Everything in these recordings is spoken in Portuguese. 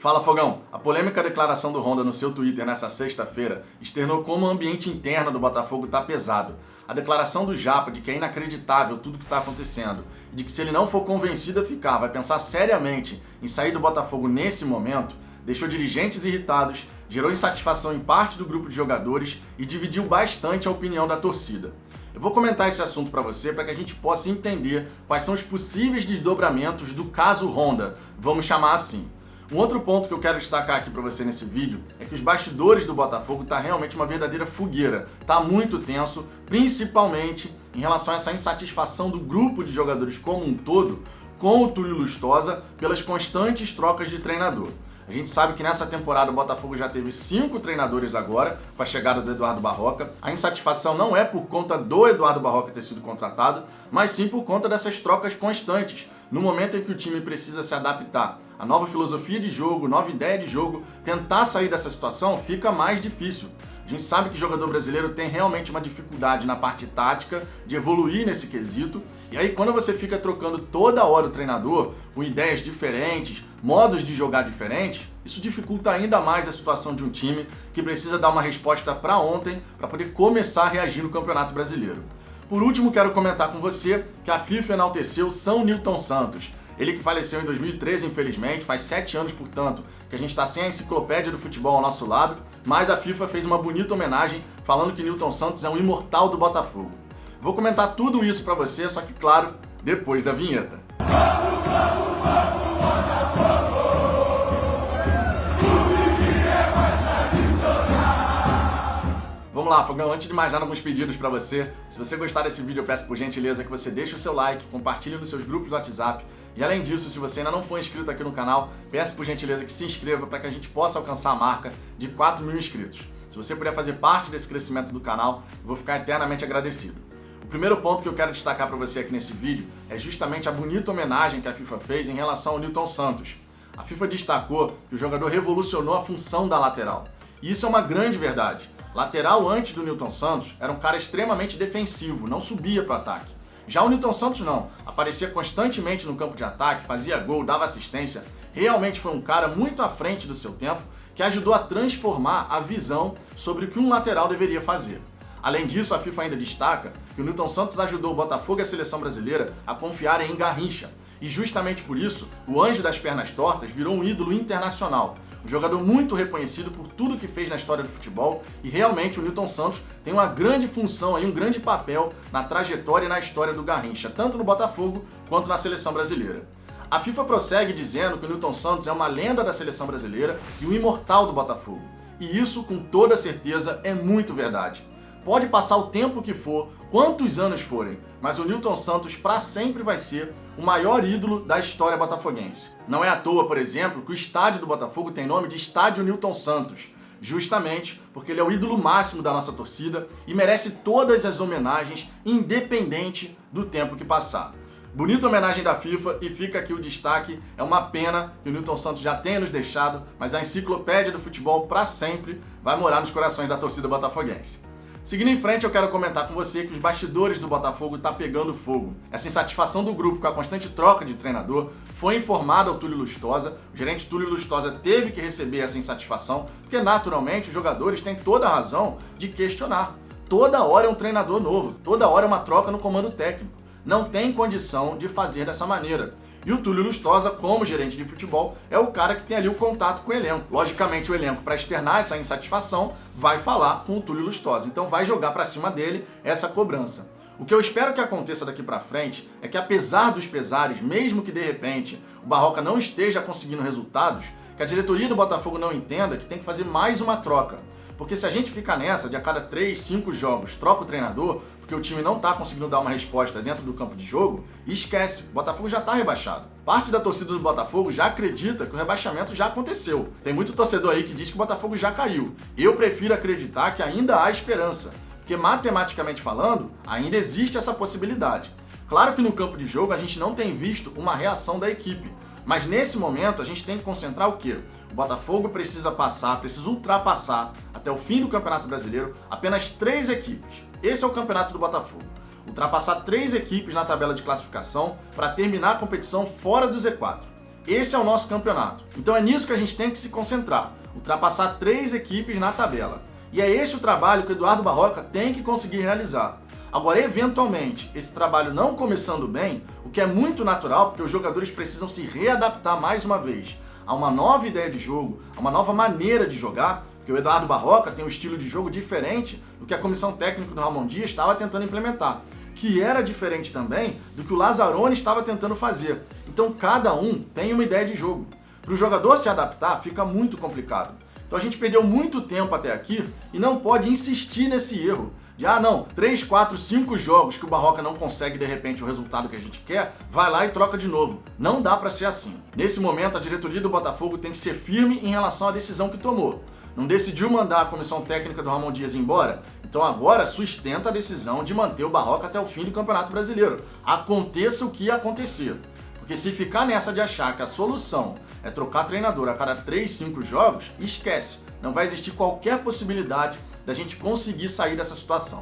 Fala, Fogão! A polêmica declaração do Honda no seu Twitter nessa sexta-feira externou como o ambiente interno do Botafogo está pesado. A declaração do Japa de que é inacreditável tudo que está acontecendo e de que se ele não for convencido a ficar, vai pensar seriamente em sair do Botafogo nesse momento, deixou dirigentes irritados, gerou insatisfação em parte do grupo de jogadores e dividiu bastante a opinião da torcida. Eu vou comentar esse assunto para você para que a gente possa entender quais são os possíveis desdobramentos do caso Honda, vamos chamar assim. Um outro ponto que eu quero destacar aqui para você nesse vídeo é que os bastidores do Botafogo tá realmente uma verdadeira fogueira, tá muito tenso, principalmente em relação a essa insatisfação do grupo de jogadores como um todo com o Túlio Lustosa pelas constantes trocas de treinador. A gente sabe que nessa temporada o Botafogo já teve 5 treinadores agora, com a chegada do Eduardo Barroca. A insatisfação não é por conta do Eduardo Barroca ter sido contratado, mas sim por conta dessas trocas constantes, no momento em que o time precisa se adaptar à nova filosofia de jogo, nova ideia de jogo. Tentar sair dessa situação fica mais difícil. A gente sabe que o jogador brasileiro tem realmente uma dificuldade na parte tática, de evoluir nesse quesito. E aí quando você fica trocando toda hora o treinador, com ideias diferentes, modos de jogar diferentes, isso dificulta ainda mais a situação de um time que precisa dar uma resposta para ontem, para poder começar a reagir no Campeonato Brasileiro. Por último, quero comentar com você que a FIFA enalteceu São Nilton Santos. Ele que faleceu em 2013, infelizmente, faz 7 anos, portanto, que a gente está sem a enciclopédia do futebol ao nosso lado, mas a FIFA fez uma bonita homenagem falando que Nilton Santos é um imortal do Botafogo. Vou comentar tudo isso para você, só que, claro, depois da vinheta. Vamos lá, Fogão, antes de mais nada, alguns pedidos para você. Se você gostar desse vídeo, eu peço por gentileza que você deixe o seu like, compartilhe nos seus grupos do WhatsApp. E além disso, se você ainda não for inscrito aqui no canal, peço por gentileza que se inscreva para que a gente possa alcançar a marca de 4.000 inscritos. Se você puder fazer parte desse crescimento do canal, eu vou ficar eternamente agradecido. O primeiro ponto que eu quero destacar para você aqui nesse vídeo é justamente a bonita homenagem que a FIFA fez em relação ao Nilton Santos. A FIFA destacou que o jogador revolucionou a função da lateral. E isso é uma grande verdade. Lateral antes do Nilton Santos era um cara extremamente defensivo, não subia para o ataque. Já o Nilton Santos não, aparecia constantemente no campo de ataque, fazia gol, dava assistência. Realmente foi um cara muito à frente do seu tempo, que ajudou a transformar a visão sobre o que um lateral deveria fazer. Além disso, a FIFA ainda destaca que o Nilton Santos ajudou o Botafogo e a seleção brasileira a confiarem em Garrincha. E justamente por isso, o Anjo das Pernas Tortas virou um ídolo internacional. Um jogador muito reconhecido por tudo que fez na história do futebol, e realmente o Nilton Santos tem uma grande função, um grande papel na trajetória e na história do Garrincha, tanto no Botafogo quanto na seleção brasileira. A FIFA prossegue dizendo que o Nilton Santos é uma lenda da seleção brasileira e um imortal do Botafogo. E isso, com toda certeza, é muito verdade. Pode passar o tempo que for, quantos anos forem, mas o Nilton Santos para sempre vai ser o maior ídolo da história botafoguense. Não é à toa, por exemplo, que o estádio do Botafogo tem nome de Estádio Nilton Santos, justamente porque ele é o ídolo máximo da nossa torcida e merece todas as homenagens, independente do tempo que passar. Bonita homenagem da FIFA, e fica aqui o destaque. É uma pena que o Nilton Santos já tenha nos deixado, mas a enciclopédia do futebol para sempre vai morar nos corações da torcida botafoguense. Seguindo em frente, eu quero comentar com você que os bastidores do Botafogo tá pegando fogo. Essa insatisfação do grupo com a constante troca de treinador foi informada ao Túlio Lustosa. O gerente Túlio Lustosa teve que receber essa insatisfação, porque naturalmente os jogadores têm toda a razão de questionar. Toda hora é um treinador novo, toda hora é uma troca no comando técnico. Não tem condição de fazer dessa maneira. E o Túlio Lustosa, como gerente de futebol, é o cara que tem ali o contato com o elenco. Logicamente, o elenco, para externar essa insatisfação, vai falar com o Túlio Lustosa. Então vai jogar para cima dele essa cobrança. O que eu espero que aconteça daqui para frente é que, apesar dos pesares, mesmo que de repente o Barroca não esteja conseguindo resultados, que a diretoria do Botafogo não entenda que tem que fazer mais uma troca. Porque se a gente ficar nessa, de a cada 3, 5 jogos, troca o treinador, porque o time não está conseguindo dar uma resposta dentro do campo de jogo, esquece, o Botafogo já está rebaixado. Parte da torcida do Botafogo já acredita que o rebaixamento já aconteceu. Tem muito torcedor aí que diz que o Botafogo já caiu. Eu prefiro acreditar que ainda há esperança, porque matematicamente falando, ainda existe essa possibilidade. Claro que no campo de jogo a gente não tem visto uma reação da equipe, mas nesse momento a gente tem que concentrar o quê? O Botafogo precisa ultrapassar até o fim do Campeonato Brasileiro apenas 3 equipes. Esse é o campeonato do Botafogo. Ultrapassar 3 equipes na tabela de classificação para terminar a competição fora do Z4. Esse é o nosso campeonato. Então é nisso que a gente tem que se concentrar, ultrapassar 3 equipes na tabela. E é esse o trabalho que o Eduardo Barroca tem que conseguir realizar. Agora, eventualmente, esse trabalho não começando bem, o que é muito natural, porque os jogadores precisam se readaptar mais uma vez a uma nova ideia de jogo, a uma nova maneira de jogar, porque o Eduardo Barroca tem um estilo de jogo diferente do que a comissão técnica do Ramon Dias estava tentando implementar, que era diferente também do que o Lazzaroni estava tentando fazer. Então, cada um tem uma ideia de jogo. Para o jogador se adaptar, fica muito complicado. Então a gente perdeu muito tempo até aqui e não pode insistir nesse erro de, não, 3, 4, 5 jogos que o Barroca não consegue de repente o resultado que a gente quer, vai lá e troca de novo. Não dá para ser assim. Nesse momento, a diretoria do Botafogo tem que ser firme em relação à decisão que tomou. Não decidiu mandar a comissão técnica do Ramon Dias embora? Então agora sustenta a decisão de manter o Barroca até o fim do Campeonato Brasileiro. Aconteça o que acontecer. Porque se ficar nessa de achar que a solução é trocar treinador a cada 3, 5 jogos, esquece. Não vai existir qualquer possibilidade da gente conseguir sair dessa situação.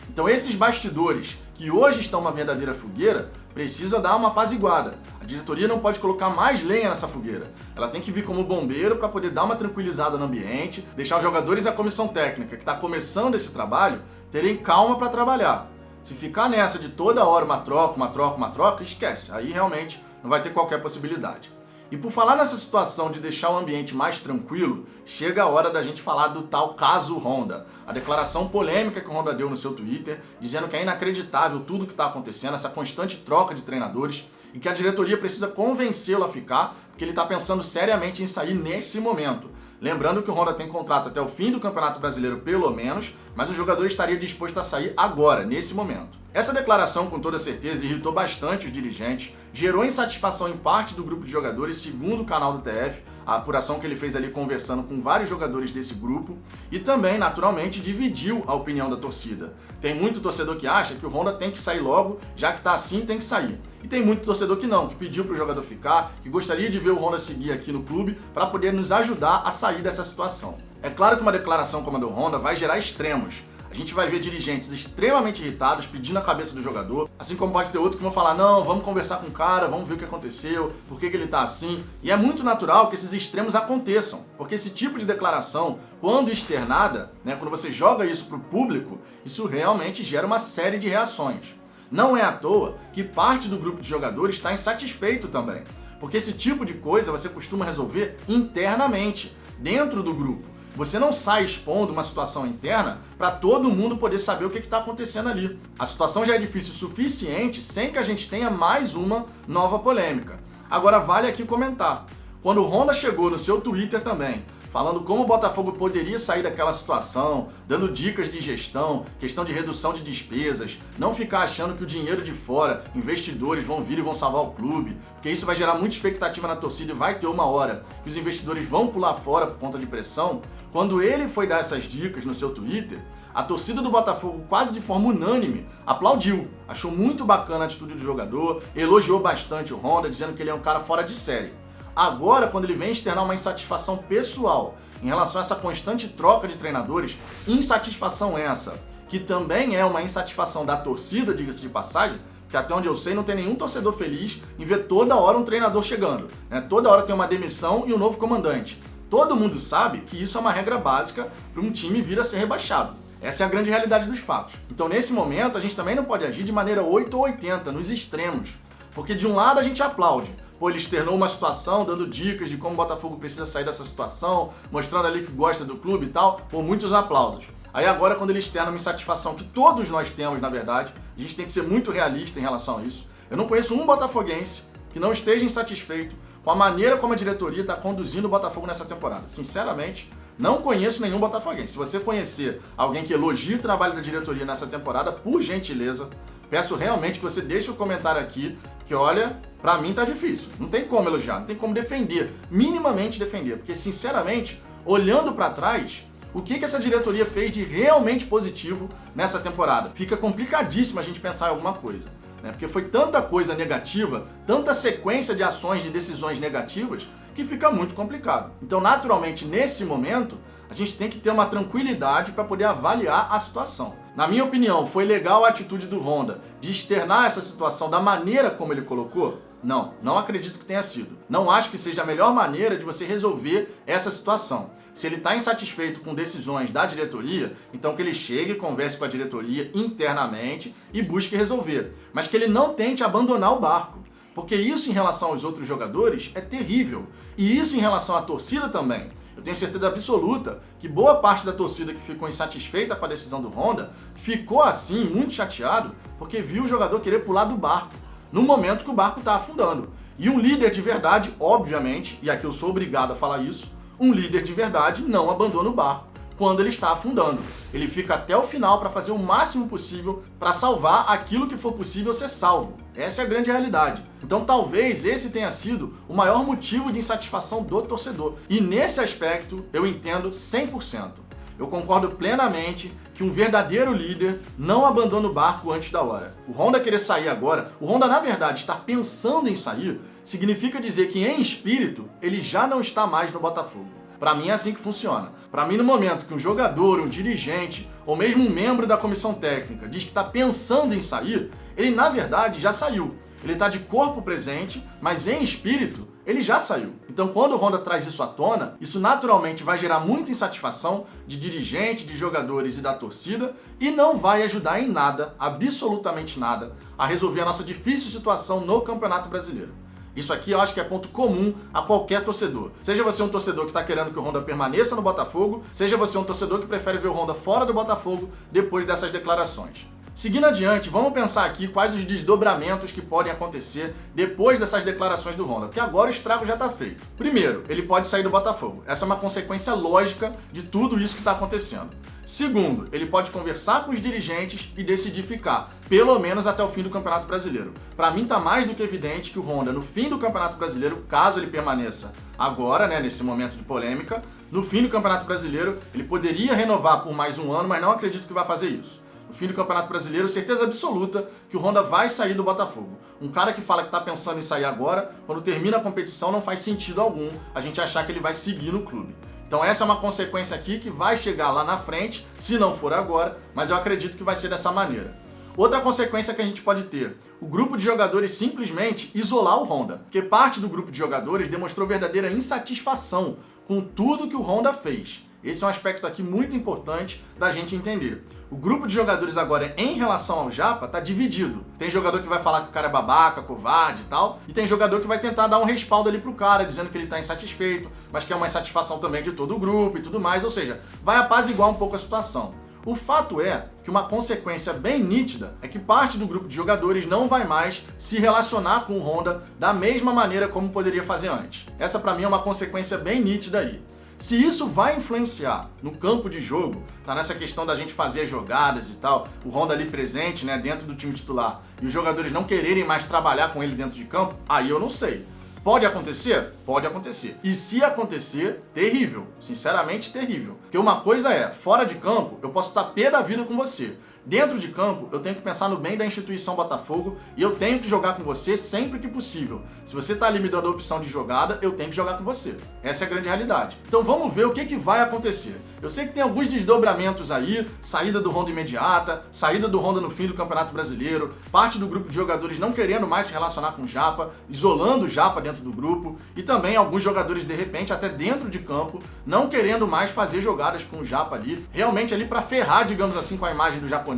Então esses bastidores, que hoje estão uma verdadeira fogueira, precisa dar uma apaziguada. A diretoria não pode colocar mais lenha nessa fogueira. Ela tem que vir como bombeiro para poder dar uma tranquilizada no ambiente, deixar os jogadores e a comissão técnica, que está começando esse trabalho, terem calma para trabalhar. Se ficar nessa de toda hora uma troca, esquece. Aí realmente não vai ter qualquer possibilidade. E por falar nessa situação de deixar o ambiente mais tranquilo, chega a hora da gente falar do tal caso Honda. A declaração polêmica que o Honda deu no seu Twitter, dizendo que é inacreditável tudo que está acontecendo, essa constante troca de treinadores, e que a diretoria precisa convencê-lo a ficar, porque ele está pensando seriamente em sair nesse momento. Lembrando que o Honda tem contrato até o fim do Campeonato Brasileiro, pelo menos, mas o jogador estaria disposto a sair agora, nesse momento. Essa declaração, com toda certeza, irritou bastante os dirigentes, gerou insatisfação em parte do grupo de jogadores, segundo o canal do TF, a apuração que ele fez ali conversando com vários jogadores desse grupo, e também, naturalmente, dividiu a opinião da torcida. Tem muito torcedor que acha que o Honda tem que sair logo, já que tá assim, tem que sair. E tem muito torcedor que não, que pediu para o jogador ficar, que gostaria de ver o Honda seguir aqui no clube para poder nos ajudar a sair dessa situação. É claro que uma declaração como a do Honda vai gerar extremos. A gente vai ver dirigentes extremamente irritados pedindo a cabeça do jogador, assim como pode ter outros que vão falar, não, vamos conversar com o cara, vamos ver o que aconteceu, por que ele tá assim. E é muito natural que esses extremos aconteçam, porque esse tipo de declaração, quando externada, quando você joga isso pro público, isso realmente gera uma série de reações. Não é à toa que parte do grupo de jogadores está insatisfeito também, porque esse tipo de coisa você costuma resolver internamente, dentro do grupo. Você não sai expondo uma situação interna para todo mundo poder saber o que está acontecendo ali. A situação já é difícil o suficiente sem que a gente tenha mais uma nova polêmica. Agora vale aqui comentar. Quando o Honda chegou no seu Twitter também, falando como o Botafogo poderia sair daquela situação, dando dicas de gestão, questão de redução de despesas, não ficar achando que o dinheiro de fora, investidores vão vir e vão salvar o clube, porque isso vai gerar muita expectativa na torcida e vai ter uma hora que os investidores vão pular fora por conta de pressão. Quando ele foi dar essas dicas no seu Twitter, a torcida do Botafogo, quase de forma unânime, aplaudiu. Achou muito bacana a atitude do jogador, elogiou bastante o Honda, dizendo que ele é um cara fora de série. Agora, quando ele vem externar uma insatisfação pessoal em relação a essa constante troca de treinadores, insatisfação essa, que também é uma insatisfação da torcida, diga-se de passagem, que até onde eu sei não tem nenhum torcedor feliz em ver toda hora um treinador chegando. Toda hora tem uma demissão e um novo comandante. Todo mundo sabe que isso é uma regra básica para um time vir a ser rebaixado. Essa é a grande realidade dos fatos. Então, nesse momento, a gente também não pode agir de maneira 8 ou 80, nos extremos. Porque de um lado a gente aplaude. Ele externou uma situação, dando dicas de como o Botafogo precisa sair dessa situação, mostrando ali que gosta do clube e tal, muitos aplausos. Aí agora, quando ele externa uma insatisfação que todos nós temos, na verdade, a gente tem que ser muito realista em relação a isso. Eu não conheço um botafoguense que não esteja insatisfeito com a maneira como a diretoria está conduzindo o Botafogo nessa temporada. Sinceramente, não conheço nenhum botafoguense. Se você conhecer alguém que elogie o trabalho da diretoria nessa temporada, por gentileza, peço realmente que você deixe o comentário aqui, que olha, pra mim tá difícil. Não tem como elogiar, não tem como defender, minimamente defender, porque sinceramente, olhando pra trás, o que essa diretoria fez de realmente positivo nessa temporada? Fica complicadíssimo a gente pensar em alguma coisa, porque foi tanta coisa negativa, tanta sequência de ações, de decisões negativas, que fica muito complicado. Então, naturalmente, nesse momento, a gente tem que ter uma tranquilidade para poder avaliar a situação. Na minha opinião, foi legal a atitude do Honda de externar essa situação da maneira como ele colocou? Não acredito que tenha sido. Não acho que seja a melhor maneira de você resolver essa situação. Se ele está insatisfeito com decisões da diretoria, então que ele chegue e converse com a diretoria internamente e busque resolver. Mas que ele não tente abandonar o barco. Porque isso em relação aos outros jogadores é terrível. E isso em relação à torcida também. Eu tenho certeza absoluta que boa parte da torcida que ficou insatisfeita com a decisão do Honda ficou assim, muito chateado, porque viu o jogador querer pular do barco, no momento que o barco está afundando. E um líder de verdade, obviamente, e aqui eu sou obrigado a falar isso, um líder de verdade não abandona o barco quando ele está afundando. Ele fica até o final para fazer o máximo possível para salvar aquilo que for possível ser salvo. Essa é a grande realidade. Então talvez esse tenha sido o maior motivo de insatisfação do torcedor. E nesse aspecto eu entendo 100%. Eu concordo plenamente que um verdadeiro líder não abandona o barco antes da hora. O Honda querer sair agora, o Honda na verdade estar pensando em sair, significa dizer que em espírito ele já não está mais no Botafogo. Para mim é assim que funciona. Para mim, no momento que um jogador, um dirigente ou mesmo um membro da comissão técnica diz que está pensando em sair, ele na verdade já saiu. Ele está de corpo presente, mas em espírito ele já saiu. Então quando o Honda traz isso à tona, isso naturalmente vai gerar muita insatisfação de dirigente, de jogadores e da torcida e não vai ajudar em nada, absolutamente nada, a resolver a nossa difícil situação no Campeonato Brasileiro. Isso aqui eu acho que é ponto comum a qualquer torcedor. Seja você um torcedor que está querendo que o Honda permaneça no Botafogo, seja você um torcedor que prefere ver o Honda fora do Botafogo depois dessas declarações. Seguindo adiante, vamos pensar aqui quais os desdobramentos que podem acontecer depois dessas declarações do Honda, porque agora o estrago já está feito. Primeiro, ele pode sair do Botafogo. Essa é uma consequência lógica de tudo isso que está acontecendo. Segundo, ele pode conversar com os dirigentes e decidir ficar, pelo menos até o fim do Campeonato Brasileiro. Para mim está mais do que evidente que o Honda, no fim do Campeonato Brasileiro, caso ele permaneça agora, nesse momento de polêmica, no fim do Campeonato Brasileiro, ele poderia renovar por mais um ano, mas não acredito que vai fazer isso. No fim do Campeonato Brasileiro, certeza absoluta que o Honda vai sair do Botafogo. Um cara que fala que está pensando em sair agora, quando termina a competição, não faz sentido algum a gente achar que ele vai seguir no clube. Então essa é uma consequência aqui que vai chegar lá na frente, se não for agora, mas eu acredito que vai ser dessa maneira. Outra consequência que a gente pode ter, o grupo de jogadores simplesmente isolar o Honda, porque parte do grupo de jogadores demonstrou verdadeira insatisfação com tudo que o Honda fez. Esse é um aspecto aqui muito importante da gente entender. O grupo de jogadores agora, em relação ao Japa, tá dividido. Tem jogador que vai falar que o cara é babaca, covarde e tal, e tem jogador que vai tentar dar um respaldo ali pro cara, dizendo que ele tá insatisfeito, mas que é uma insatisfação também de todo o grupo e tudo mais, ou seja, vai apaziguar um pouco a situação. O fato é que uma consequência bem nítida é que parte do grupo de jogadores não vai mais se relacionar com o Honda da mesma maneira como poderia fazer antes. Essa pra mim é uma consequência bem nítida aí. Se isso vai influenciar no campo de jogo, tá nessa questão da gente fazer jogadas e tal, o Honda ali presente, dentro do time titular, e os jogadores não quererem mais trabalhar com ele dentro de campo, aí eu não sei. Pode acontecer? Pode acontecer. E se acontecer, terrível. Sinceramente, terrível. Porque uma coisa é, fora de campo, eu posso estar pé da vida com você. Dentro de campo, eu tenho que pensar no bem da instituição Botafogo e eu tenho que jogar com você sempre que possível. Se você está ali me dando a opção de jogada, eu tenho que jogar com você. Essa é a grande realidade. Então vamos ver o que vai acontecer. Eu sei que tem alguns desdobramentos aí, saída do Honda imediata, saída do Honda no fim do Campeonato Brasileiro, parte do grupo de jogadores não querendo mais se relacionar com o Japa, isolando o Japa dentro do grupo, e também alguns jogadores, de repente, até dentro de campo, não querendo mais fazer jogadas com o Japa ali, realmente ali para ferrar, digamos assim, com a imagem do japonês,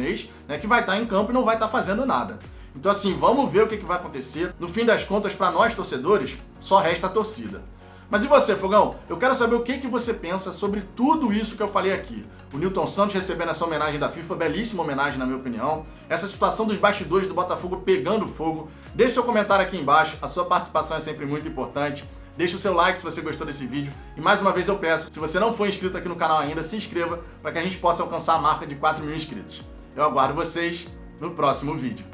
que vai estar em campo e não vai estar fazendo nada. Então assim, vamos ver o que vai acontecer. No fim das contas, para nós torcedores, só resta a torcida. Mas e você, Fogão? Eu quero saber o que você pensa sobre tudo isso que eu falei aqui. O Nilton Santos recebendo essa homenagem da FIFA, belíssima homenagem na minha opinião. Essa situação dos bastidores do Botafogo pegando fogo. Deixe seu comentário aqui embaixo, a sua participação é sempre muito importante. Deixe o seu like se você gostou desse vídeo. E mais uma vez eu peço, se você não for inscrito aqui no canal ainda, se inscreva para que a gente possa alcançar a marca de 4.000 inscritos. Eu aguardo vocês no próximo vídeo.